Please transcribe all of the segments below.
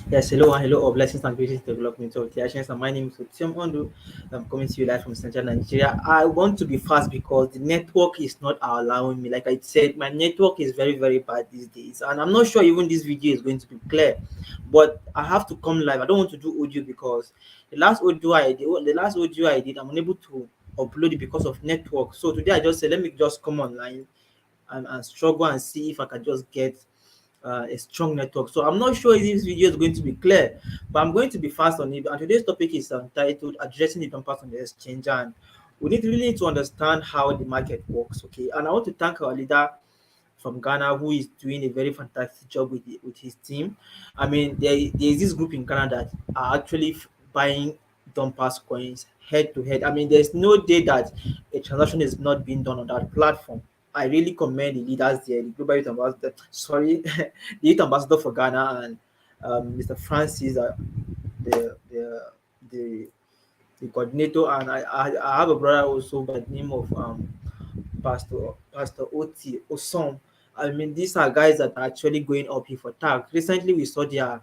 Yes, hello and hello, all blessings and greetings development of the Asians. And my name is Ondo. I'm coming to you live from Central Nigeria. I want to be fast because the network is not allowing me. Like I said, my network is very, very bad these days, and I'm not sure even this video is going to be clear. But I have to come live. I don't want to do audio because the last audio I did, I'm unable to upload it because of network. So today I just said, let me just come online and struggle and see if I can just get a strong network. So I'm not sure if this video is going to be clear, but I'm going to be fast on it. And today's topic is entitled Addressing the Dumpers on the Exchange. And we really need to understand how the market works. Okay. And I want to thank our leader from Ghana who is doing a very fantastic job with his team. I mean, there is this group in Ghana that are actually buying dumpers coins head to head. I mean, there's no day that a transaction is not being done on that platform. I really commend the leaders there, the global youth ambassador, sorry, the youth ambassador for Ghana and Mr. Francis, the the coordinator, and I have a brother also by the name of Pastor Oti Osom. I mean, these are guys that are actually going up here for tag. Recently, we saw their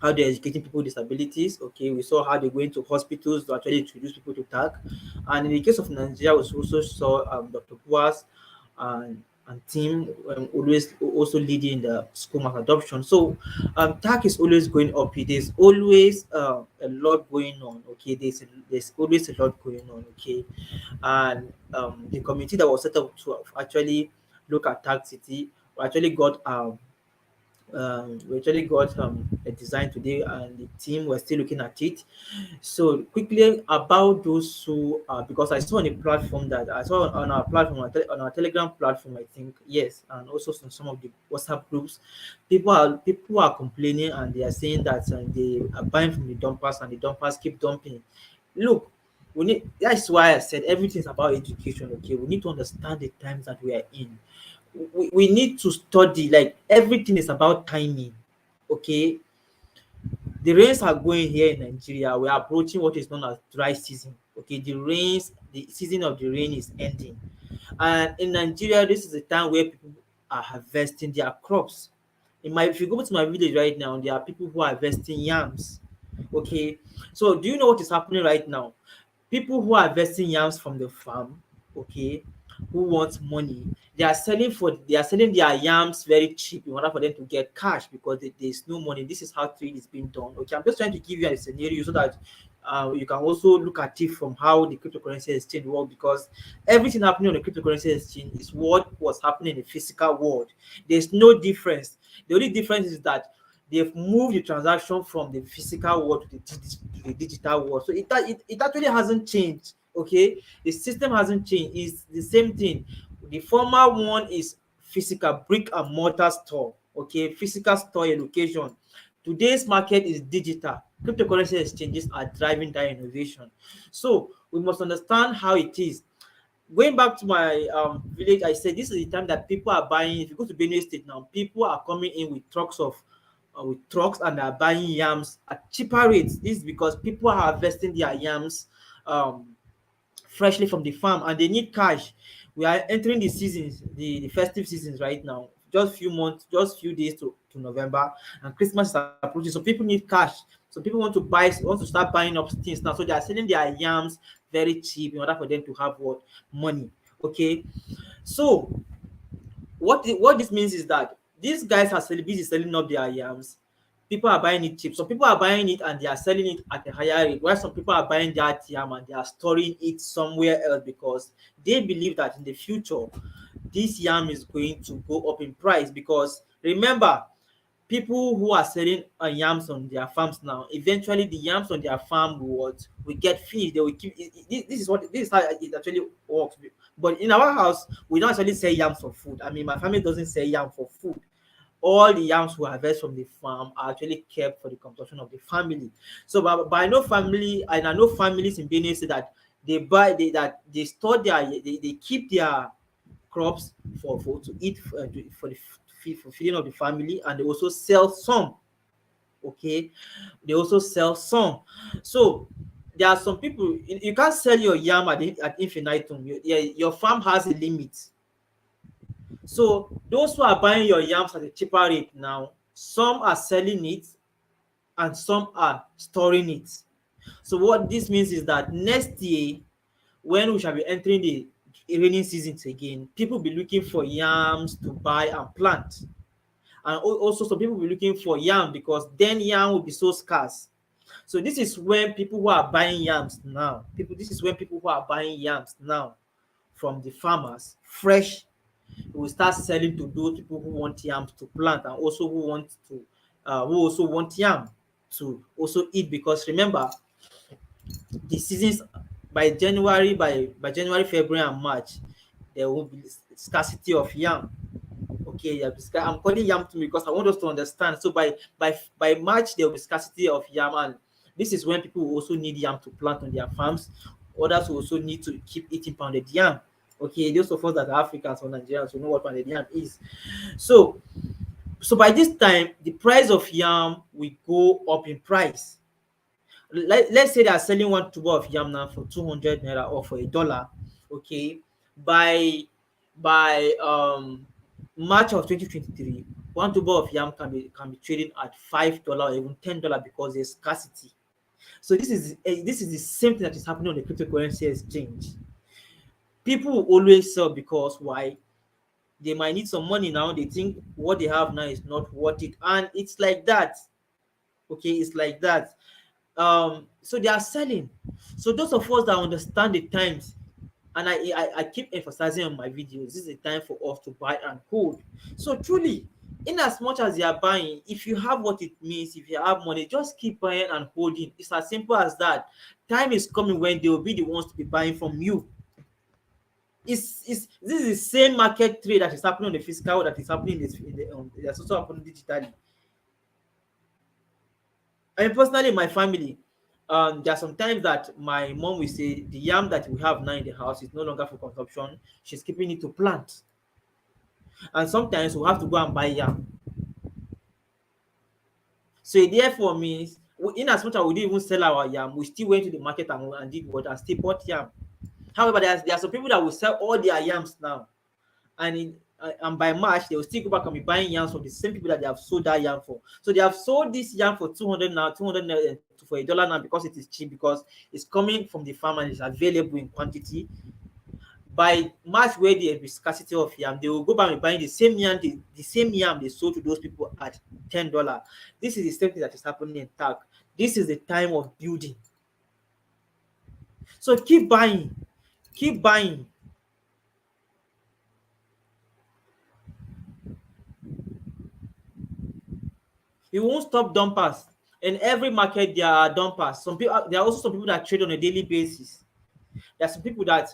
how they're educating people with disabilities. Okay, we saw how they're going to hospitals to actually introduce people to tag. And in the case of Nigeria, we also saw Dr. Buas and team always also leading the school mass adoption. So tag is always going up. There's always a lot going on. Okay, there's always a lot going on. Okay, and the committee that was set up to actually look at tag city actually got we actually got a design today, and the team were still looking at it. So quickly about those who because I saw on the platform that I saw on our platform on our Telegram platform, I think, yes, and also some of the WhatsApp groups, people are complaining and they are saying that they are buying from the dumpers and the dumpers keep dumping. Look, that's why I said everything's about education. Okay, we need to understand the times that we are in. We need to study, like everything is about timing. Okay, the rains are going here in Nigeria. We are approaching what is known as dry season. Okay, the season of the rain is ending, and in Nigeria this is the time where people are harvesting their crops. If you go to my village right now, there are people who are harvesting yams. Okay, so do you know what is happening right now? People who are harvesting yams from the farm, okay, who want money, they are selling their yams very cheap in order for them to get cash because there's no money. This is how trade is being done. Okay, I'm just trying to give you a scenario so that you can also look at it from how the cryptocurrency exchange works, because everything happening on the cryptocurrency exchange is what was happening in the physical world. There's no difference. The only difference is that they've moved the transaction from the physical world to the digital world. So it actually hasn't changed. Okay, the system hasn't changed. It's the same thing. The former one is physical brick and mortar store. Okay, physical store location. Today's market is digital. Cryptocurrency exchanges are driving that innovation. So we must understand how it is. Going back to my village, I said this is the time that people are buying. If you go to Benue State now, people are coming in with trucks and are buying yams at cheaper rates. This is because people are harvesting their yams um, freshly from the farm and they need cash. We are entering the seasons, the festive seasons right now. Just few months, just few days to November, and Christmas is approaching. So people need cash. So people want to start buying up things now. So they are selling their yams very cheap in order for them to have what money. Okay, so what this means is that these guys are busy selling up their yams. People are buying it cheap. Some people are buying it and they are selling it at a higher rate, while some people are buying that yam and they are storing it somewhere else because they believe that in the future this yam is going to go up in price. Because remember, people who are selling yams on their farms now, eventually the yams on their farm will get finished. They will keep this is how it actually works. But in our house, we don't actually sell yams for food. I mean, my family doesn't sell yam for food. All the yams we harvest from the farm are actually kept for the consumption of the family. So, but I know I know families in Benue say that they store they keep their crops for to eat for the for feeding of the family, and they also sell some. Okay, they also sell some. So there are some people you can't sell your yam at infinitum. Your farm has a limit. So those who are buying your yams at a cheaper rate now, some are selling it, and some are storing it. So what this means is that next year, when we shall be entering the rainy season again, people will be looking for yams to buy and plant. And also some people will be looking for yam, because then yam will be so scarce. So this is when people who are buying yams now, people this is when people who are buying yams now from the farmers fresh, will start selling to those people who want yams to plant, and also who also want yam to also eat. Because remember, the seasons, by January, February and March, there will be scarcity of yam. Okay, yeah, I'm calling yam to me because I want us to understand. So by March, there will be scarcity of yam, and this is when people will also need yam to plant on their farms. Others will also need to keep eating pounded yam. Okay, those of us that are Africans or Nigerians will know what pounded yam is. So by this time, the price of yam will go up in price. Let's say they are selling one tuber of yam now for 200 naira or for $1. Okay, by March of 2023, one tuber of yam can be trading at $5 or even $10, because there's scarcity. So this is the same thing that is happening on the cryptocurrency exchange. People will always sell, because why? They might need some money now. They think what they have now is not worth it, and it's like that. Okay, it's like that. So they are selling. So those of us that understand the times, and I keep emphasizing on my videos, this is a time for us to buy and hold. So truly, in as much as you are buying, if you have what it means, if you have money, just keep buying and holding. It's as simple as that. Time is coming when they will be the ones to be buying from you. It's This is the same market trade that is happening on the physical, that is happening that's also happening digitally. I mean, personally, my family, there are some times that my mom will say the yam that we have now in the house is no longer for consumption. She's keeping it to plant. And sometimes we have to go and buy yam. So it therefore means, in as much as we didn't even sell our yam, we still went to the market and did what, and still bought yam. However, there are some people that will sell all their yams now, and by March they will still go back and be buying yams from the same people that they have sold that yam for. So they have sold this yam for 200 now, 200 for $1 now, because it is cheap, because it's coming from the farm and it's available in quantity. By March, where there will be scarcity of yam, they will go back and buying the same yam they sold to those people at $10. This is the same thing that is happening in TAC. This is the time of building. So keep buying, keep buying. You won't stop dumpers. In every market, there are dumpers. There are also some people that trade on a daily basis. There are some people that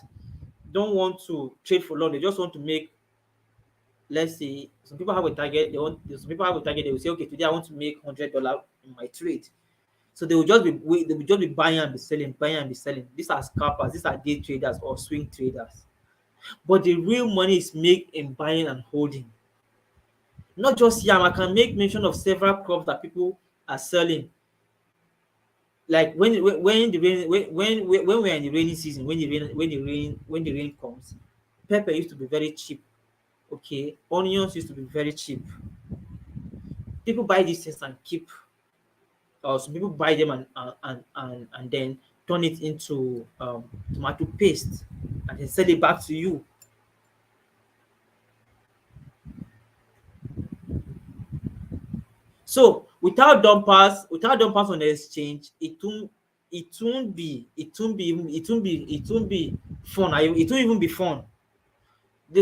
don't want to trade for long. They just want to make, let's say, some people have a target. Some people have a target. They will say, okay, today I want to make $100 in my trade. So they will just be buying and be selling, buying and be selling. These are scalpers. These are day traders or swing traders. But the real money is made in buying and holding. Not just yam. I can make mention of several crops that people are selling. Like when the rain when we're in the rainy season, when the rain comes, pepper used to be very cheap. Okay, onions used to be very cheap. People buy these things and keep. Some people buy them and then turn it into tomato paste, and then sell it back to you. So without dumpers on the exchange, it won't be fun. It won't even be fun.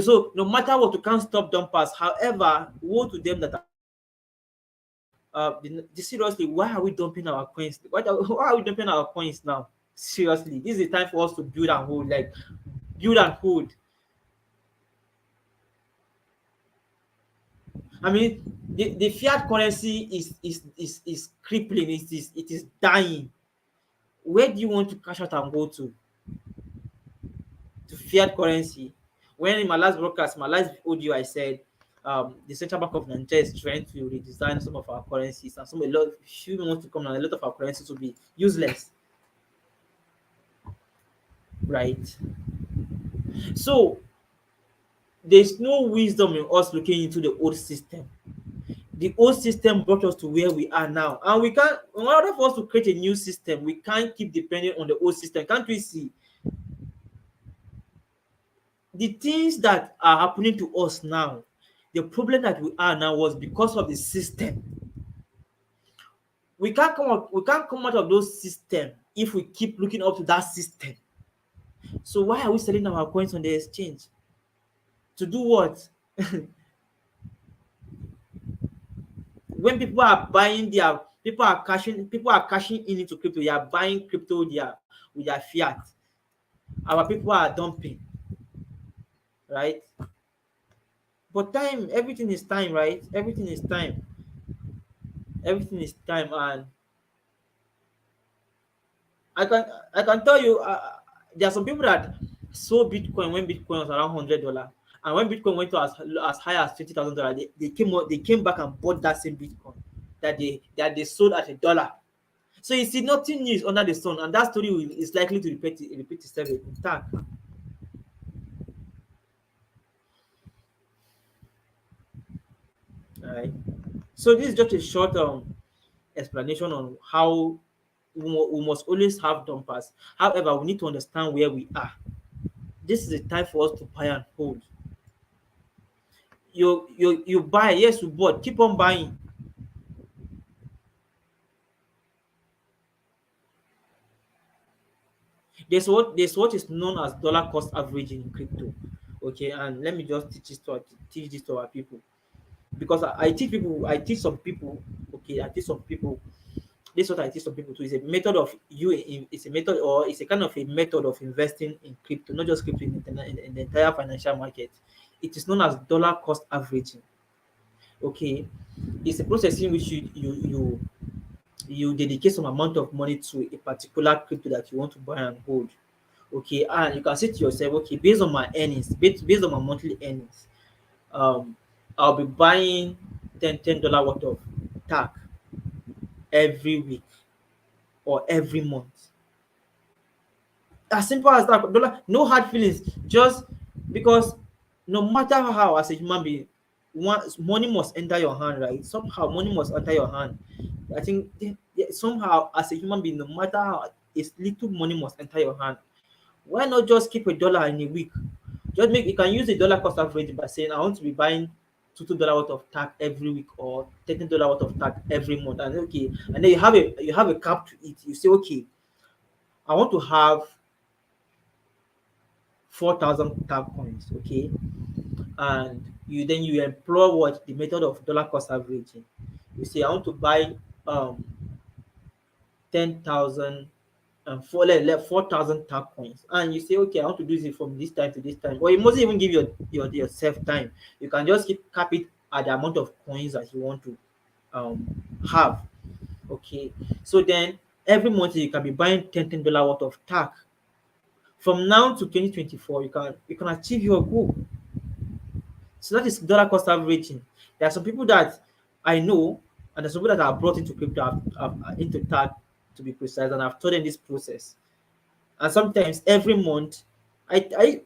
So no matter what, you can't stop dumpers. However, woe to them that seriously, why are we dumping our coins? Why are we dumping our coins now? Seriously, this is the time for us to build and hold. Like, build and hold. I mean, the fiat currency is crippling. It is dying. Where do you want to cash out and go to? To fiat currency? When in my last broadcast, my last audio, I said the Central Bank of Nigeria is trying to redesign some of our currencies, and a lot, few months to come, and a lot of our currencies will be useless, right? So there's no wisdom in us looking into the old system. The old system brought us to where we are now, and we can't. In order for us to create a new system, we can't keep depending on the old system. Can't we see the things that are happening to us now? The problem that we are now was because of the system. We can't come out of those system if we keep looking up to that system. So why are we selling our coins on the exchange? To do what? When people are cashing in into crypto, they are buying crypto with their fiat. Our people are dumping, right? But time, everything is time, right? Everything is time. Everything is time, and I can tell you, there are some people that sold Bitcoin when Bitcoin was around $100, and when Bitcoin went to as high as $20,000, they came back and bought that same Bitcoin that they sold at $1. So you see, nothing new is under the sun, and that story is likely to repeat itself in TACC. Right. So this is just a short explanation on how we must always have dumpers. However, we need to understand where we are. This is a time for us to buy and hold. You buy, yes, you bought, keep on buying. There's what is known as dollar cost averaging in crypto. Okay, and let me just teach this to our people, because I teach some people. Okay, I teach some people. This is what I teach some people too. It's a method of it's a method, or it's a kind of a method of investing in crypto, not just crypto, in the entire financial market. It is known as dollar cost averaging. Okay, it's a process in which you dedicate some amount of money to a particular crypto that you want to buy and hold. Okay, and you can say to yourself, okay, based on my earnings, based on my monthly earnings, um I'll be buying $10 worth of tag every week or every month. As simple as that. No hard feelings. Just because no matter how, as a human being, money must enter your hand, right? Somehow money must enter your hand. I think somehow, as a human being, no matter how, it's little money must enter your hand. Why not just keep $1 in a week? Just make, you can use a dollar cost average by saying, I want to be buying $2 worth of tag every week, or $13 worth of tag every month. And okay, and then you have a cap to it. You say, okay, I want to have 4,000 tag coins. Okay, and you employ what the method of dollar cost averaging. You say, I want to buy 10,000 and 4,000 tag coins, and you say, okay, I want to do this from this time to this time. Or you mustn't even give yourself time. You can just cap it at the amount of coins that you want to have. Okay, so then every month you can be buying $10 worth of tag. From now to 2024, you can achieve your goal. So that is dollar cost averaging. There are some people that I know, and there's some people that are brought into crypto, into tag to be precise, and I've taught them this process. And sometimes every month, every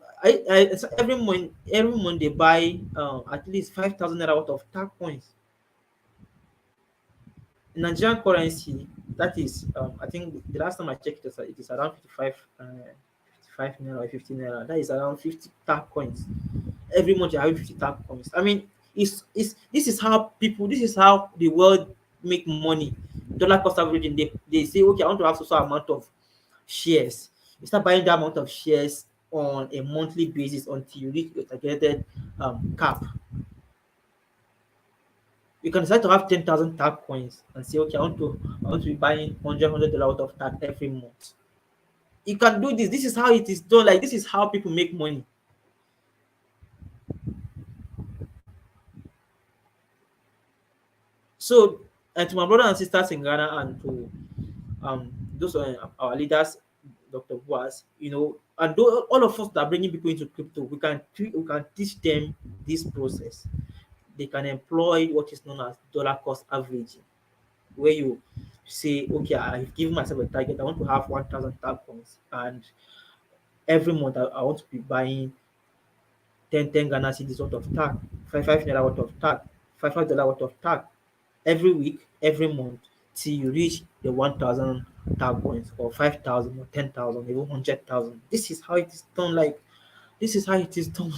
month they buy at least 5,000 naira worth of tag coins. In Nigerian currency, that is, I think the last time I checked it is around 55 naira or 50 naira. That is around 50 tag coins. Every month you have 50 tag coins. I mean, this is how this is how the world make money. Dollar cost averaging. They say, okay, I want to have so amount of shares. You start buying that amount of shares on a monthly basis until you reach your targeted cap. You can decide to have 10,000 tag coins and say, okay, I want to be buying $100 worth of tag every month. You can do this. This is how it is done. Like, this is how people make money. So, and to my brothers and sisters in Ghana, and to those our leaders, Dr. Boaz, and all of us that are bringing people into crypto, we can teach them this process. They can employ what is known as dollar cost averaging, where you say, okay, I've given myself a target. I want to have 1,000 tag coins, and every month I want to be buying 10 Ghana cedis worth of tag, 5 naira worth of tag, $5 worth of tag. every week, every month, till you reach the 1,000 tag points, or 5,000, or 10,000, even 100,000. This is how it is done. Like, this is how it is done.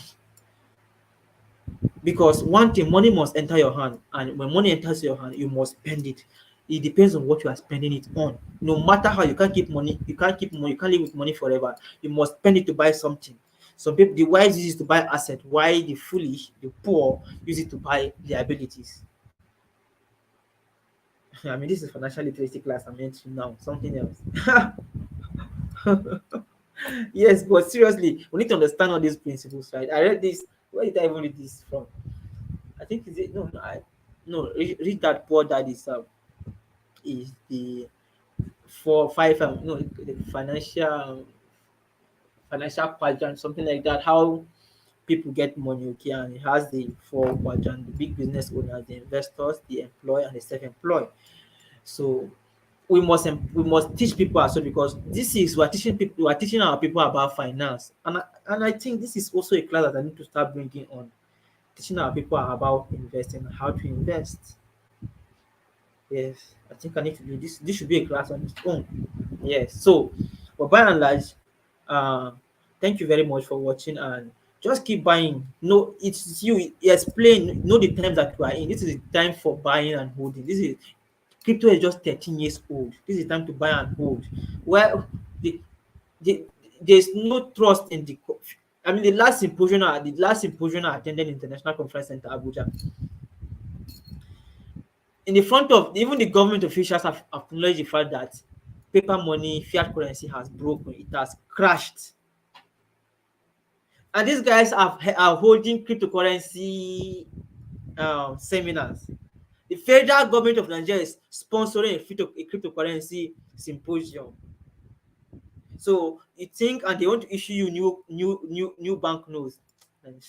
Because one thing, money must enter your hand, and when money enters your hand, you must spend it. It depends on what you are spending it on. No matter how, you can't keep money, you can't live with money forever. You must spend it to buy something. Some people, the wise use it to buy asset, while the foolish, the poor, use it to buy liabilities. I mean, this is financial literacy class I'm entering now, something else. Yes, but seriously, we need to understand all these principles, right? I read this. Where did I even read this from? I think is it no, no, no, read that Poor Dad is the 4 5 no, the financial quadrant, something like that. How people get money, okay, and it has the four quadrant: the big business owners, the investors, the employed, and the self-employed. So we must teach people as well, because this is we're teaching our people about finance, and I think this is also a class that I need to start bringing on, teaching our people about investing, how to invest. Yes, I think I need to do this. This should be a class on its own. Yes. So, but by and large, uh, thank you very much for watching, and just keep buying. No, it's you. Explain. Know the times that we are in. This is the time for buying and holding. This is crypto is just 13 years old. This is the time to buy and hold. Well, the, the there's no trust in the. I mean, the last symposium I attended, International Conference Center Abuja, in the front of even the government officials have acknowledged the fact that paper money, fiat currency has broken, it has crashed. And these guys are holding cryptocurrency seminars. The federal government of Nigeria is sponsoring a cryptocurrency symposium. So you think, and they want to issue you new bank notes. And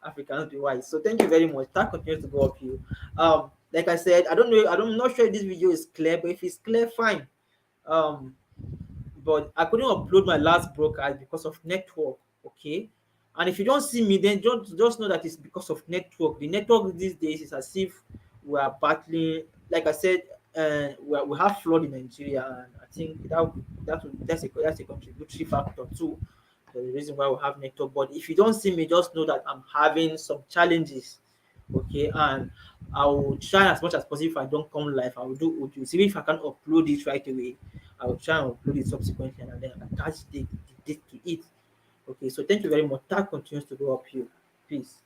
Africans be wise. So thank you very much. That continues to go up you. Like I said, I don't know. I'm not sure if this video is clear, but if it's clear, fine. Um, but I couldn't upload my last broadcast because of network. Okay, and if you don't see me, then just know that it's because of network. The network these days is as if we are battling. Like I said, we have flood in Nigeria, and I think that's a contributory factor too. The reason why we have network. But if you don't see me, just know that I'm having some challenges. Okay, and I will try as much as possible. If I don't come live, I will do audio. See if I can upload it right away. I will try and upload it subsequently, and then attach the date to it. Okay, so thank you very much. That continues to go up here. Peace.